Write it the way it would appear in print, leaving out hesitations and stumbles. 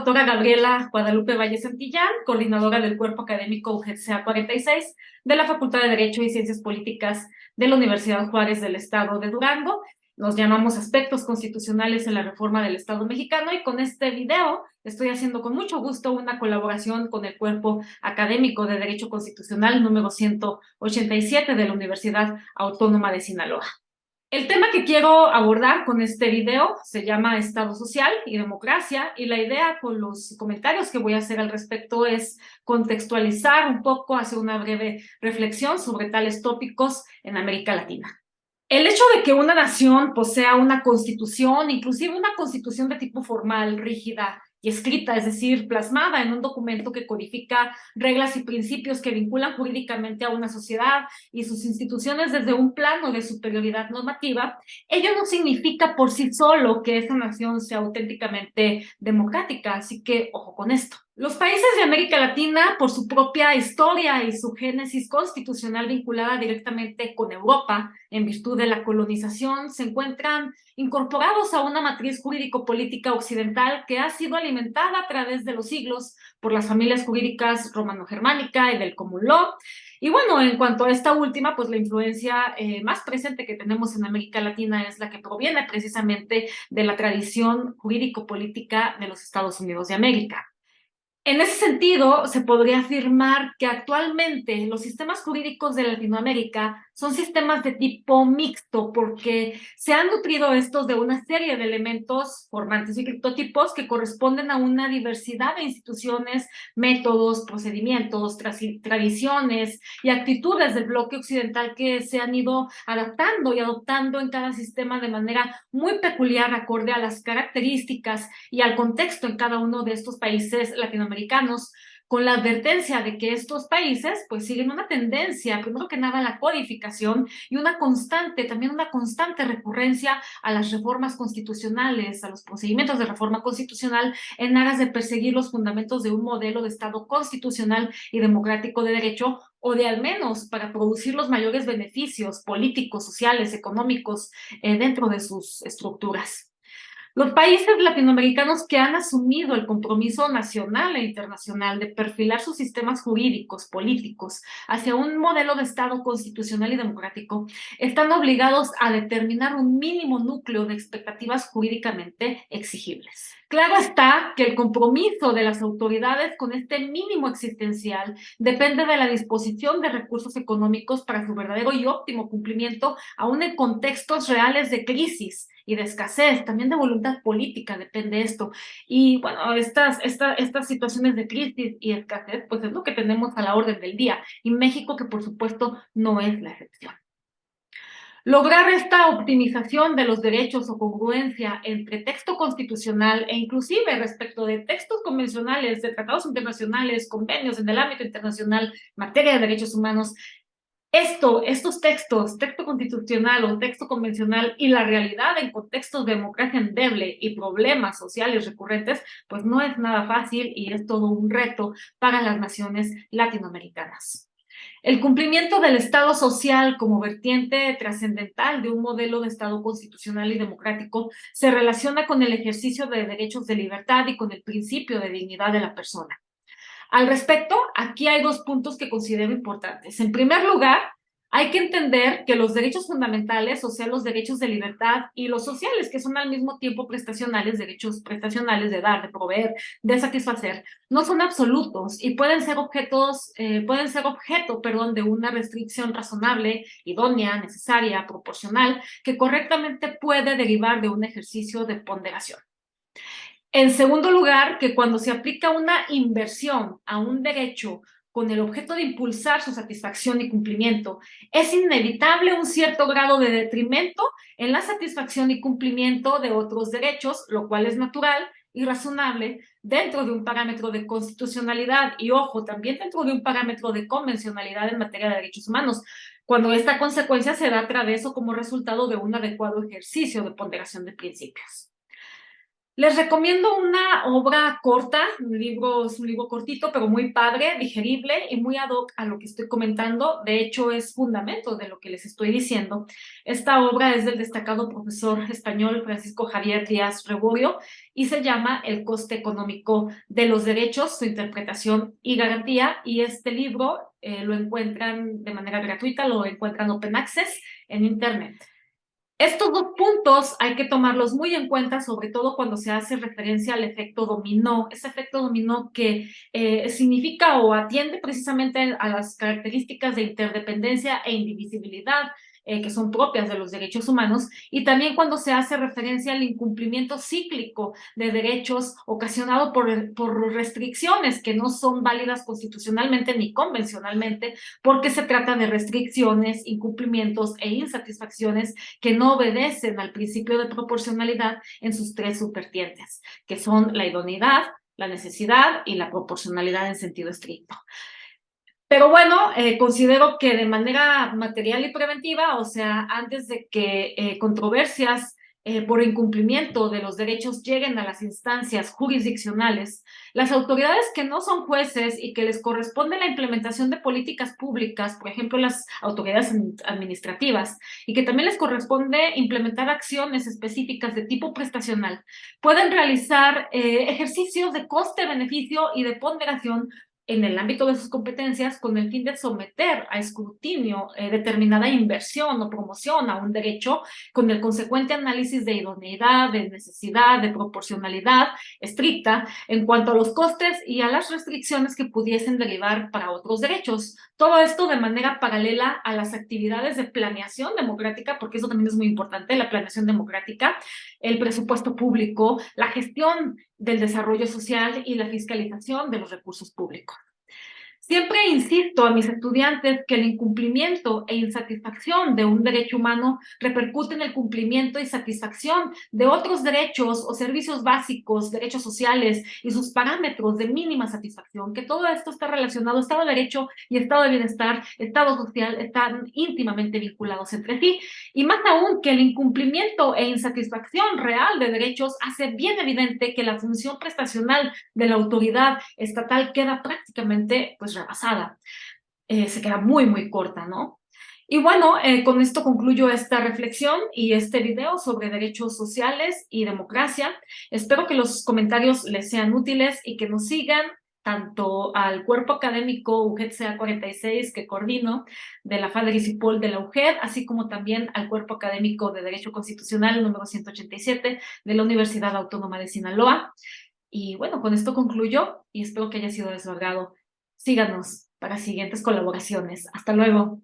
doctora Gabriela Guadalupe Valle Santillán, coordinadora del Cuerpo Académico UGETSEA 46 de la Facultad de Derecho y Ciencias Políticas de la Universidad Juárez del Estado de Durango. Nos llamamos Aspectos Constitucionales en la Reforma del Estado Mexicano y con este video estoy haciendo con mucho gusto una colaboración con el Cuerpo Académico de Derecho Constitucional número 187 de la Universidad Autónoma de Sinaloa. El tema que quiero abordar con este video se llama Estado Social y Democracia, y la idea con los comentarios que voy a hacer al respecto es contextualizar un poco, hacer una breve reflexión sobre tales tópicos en América Latina. El hecho de que una nación posea una constitución, inclusive una constitución de tipo formal, rígida y escrita, es decir, plasmada en un documento que codifica reglas y principios que vinculan jurídicamente a una sociedad y sus instituciones desde un plano de superioridad normativa, ello no significa por sí solo que esa nación sea auténticamente democrática, así que ojo con esto. Los países de América Latina, por su propia historia y su génesis constitucional vinculada directamente con Europa, en virtud de la colonización, se encuentran incorporados a una matriz jurídico-política occidental que ha sido alimentada a través de los siglos por las familias jurídicas romano-germánica y del common law. Y bueno, en cuanto a esta última, pues la influencia más presente que tenemos en América Latina es la que proviene precisamente de la tradición jurídico-política de los Estados Unidos de América. En ese sentido, se podría afirmar que actualmente los sistemas jurídicos de Latinoamérica son sistemas de tipo mixto porque se han nutrido estos de una serie de elementos formantes y criptotipos que corresponden a una diversidad de instituciones, métodos, procedimientos, tradiciones y actitudes del bloque occidental que se han ido adaptando y adoptando en cada sistema de manera muy peculiar acorde a las características y al contexto en cada uno de estos países latinoamericanos, con la advertencia de que estos países pues siguen una tendencia, primero que nada, a la codificación y también una constante recurrencia a las reformas constitucionales, a los procedimientos de reforma constitucional en aras de perseguir los fundamentos de un modelo de Estado constitucional y democrático de derecho, o de al menos para producir los mayores beneficios políticos, sociales, económicos dentro de sus estructuras. Los países latinoamericanos que han asumido el compromiso nacional e internacional de perfilar sus sistemas jurídicos, políticos, hacia un modelo de Estado constitucional y democrático, están obligados a determinar un mínimo núcleo de expectativas jurídicamente exigibles. Claro está que el compromiso de las autoridades con este mínimo existencial depende de la disposición de recursos económicos para su verdadero y óptimo cumplimiento, aún en contextos reales de crisis y de escasez, también de voluntad política depende esto. Y bueno, estas situaciones de crisis y escasez, pues es lo que tenemos a la orden del día. Y México, que por supuesto no es la excepción. Lograr esta optimización de los derechos o congruencia entre texto constitucional e inclusive respecto de textos convencionales, de tratados internacionales, convenios en el ámbito internacional, en materia de derechos humanos, estos textos, texto constitucional o texto convencional y la realidad en contextos de democracia endeble y problemas sociales recurrentes, pues no es nada fácil y es todo un reto para las naciones latinoamericanas. El cumplimiento del Estado social como vertiente trascendental de un modelo de Estado constitucional y democrático se relaciona con el ejercicio de derechos de libertad y con el principio de dignidad de la persona. Al respecto, aquí hay dos puntos que considero importantes. En primer lugar, hay que entender que los derechos fundamentales, o sea, los derechos de libertad y los sociales, que son al mismo tiempo prestacionales, derechos prestacionales de dar, de proveer, de satisfacer, no son absolutos y pueden ser objeto, de una restricción razonable, idónea, necesaria, proporcional, que correctamente puede derivar de un ejercicio de ponderación. En segundo lugar, que cuando se aplica una inversión a un derecho con el objeto de impulsar su satisfacción y cumplimiento, es inevitable un cierto grado de detrimento en la satisfacción y cumplimiento de otros derechos, lo cual es natural y razonable dentro de un parámetro de constitucionalidad y, ojo, también dentro de un parámetro de convencionalidad en materia de derechos humanos, cuando esta consecuencia se da a través o como resultado de un adecuado ejercicio de ponderación de principios. Les recomiendo una obra corta, es un libro cortito, pero muy padre, digerible y muy ad hoc a lo que estoy comentando. De hecho, es fundamento de lo que les estoy diciendo. Esta obra es del destacado profesor español Francisco Javier Díaz Reborio y se llama El coste económico de los derechos, su interpretación y garantía. Y este libro lo encuentran de manera gratuita, lo encuentran open access en Internet. Estos dos puntos hay que tomarlos muy en cuenta, sobre todo cuando se hace referencia al efecto dominó, ese efecto dominó que significa o atiende precisamente a las características de interdependencia e indivisibilidad que son propias de los derechos humanos, y también cuando se hace referencia al incumplimiento cíclico de derechos ocasionado por restricciones que no son válidas constitucionalmente ni convencionalmente, porque se trata de restricciones, incumplimientos e insatisfacciones que no obedecen al principio de proporcionalidad en sus tres subvertientes, que son la idoneidad, la necesidad y la proporcionalidad en sentido estricto. Pero bueno, considero que de manera material y preventiva, o sea, antes de que controversias por incumplimiento de los derechos lleguen a las instancias jurisdiccionales, las autoridades que no son jueces y que les corresponde la implementación de políticas públicas, por ejemplo, las autoridades administrativas, y que también les corresponde implementar acciones específicas de tipo prestacional, pueden realizar ejercicios de coste-beneficio y de ponderación en el ámbito de sus competencias con el fin de someter a escrutinio determinada inversión o promoción a un derecho con el consecuente análisis de idoneidad, de necesidad, de proporcionalidad estricta en cuanto a los costes y a las restricciones que pudiesen derivar para otros derechos. Todo esto de manera paralela a las actividades de planeación democrática, porque eso también es muy importante, la planeación democrática, el presupuesto público, la gestión del desarrollo social y la fiscalización de los recursos públicos. Siempre insisto a mis estudiantes que el incumplimiento e insatisfacción de un derecho humano repercute en el cumplimiento y satisfacción de otros derechos o servicios básicos, derechos sociales y sus parámetros de mínima satisfacción, que todo esto está relacionado, Estado de Derecho y Estado de Bienestar, Estado social, están íntimamente vinculados entre sí, y más aún que el incumplimiento e insatisfacción real de derechos hace bien evidente que la función prestacional de la autoridad estatal queda prácticamente pues rebasada, se queda muy, muy corta, ¿no? Y bueno, con esto concluyo esta reflexión y este video sobre derechos sociales y democracia. Espero que los comentarios les sean útiles y que nos sigan tanto al cuerpo académico UGED-CA 46 que coordino, de la FADER y CIPOL de la UGED, así como también al cuerpo académico de Derecho Constitucional número 187 de la Universidad Autónoma de Sinaloa. Y bueno, con esto concluyo y espero que haya sido de su agrado. Síganos para siguientes colaboraciones. Hasta luego.